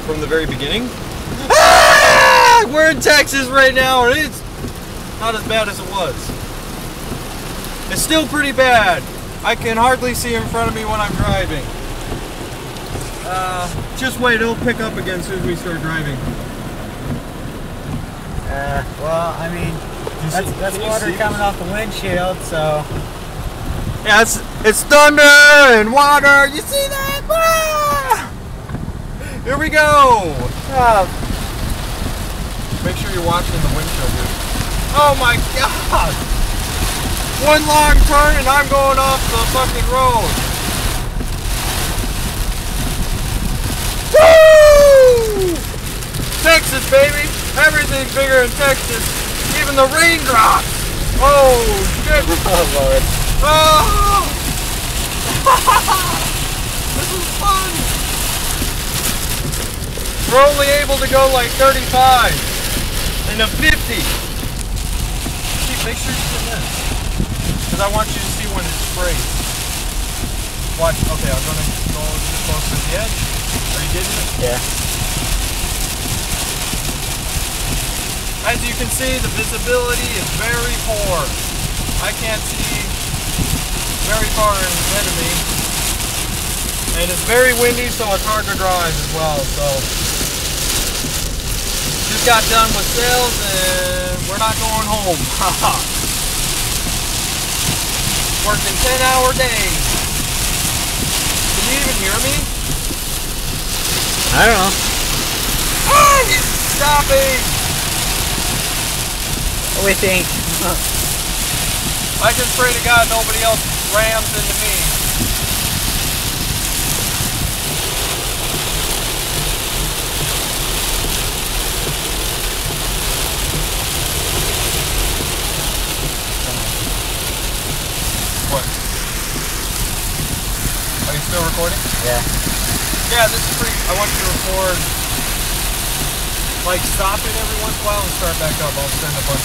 from the very beginning. Ah! We're in Texas right now, and it's not as bad as it was. It's still pretty bad. I can hardly see in front of me when I'm driving. Just wait, it'll pick up again as soon as we start driving. Well, I mean, that's water coming off the windshield, so... Yeah, it's thunder and water. You see that? Ah! Here we go. Make sure you're watching the windshield, dude. Oh my God! One long turn and I'm going off the fucking road. Woo! Texas, baby. Everything's bigger in Texas. Even the raindrops. Oh shit! Oh Lord. Oh! This is fun! We're only able to go like 35 and a 50. See, make sure you get this. Because I want you to see when it sprays. Watch. Okay, I'm going to go too close to the edge. Are you getting it? Yeah. As you can see, the visibility is very poor. I can't see very far ahead of me, and it's very windy, so it's hard to drive as well. So just got done with sales and we're not going home. Working 10-hour days. Can you even hear me? I don't know. Ah, he's stopping. What do we think? I just pray to God nobody else rams into me. What? Are you still recording? Yeah. Yeah, this is pretty. I want you to record, like, stop it every once in a while and start back up. I'll send a bunch.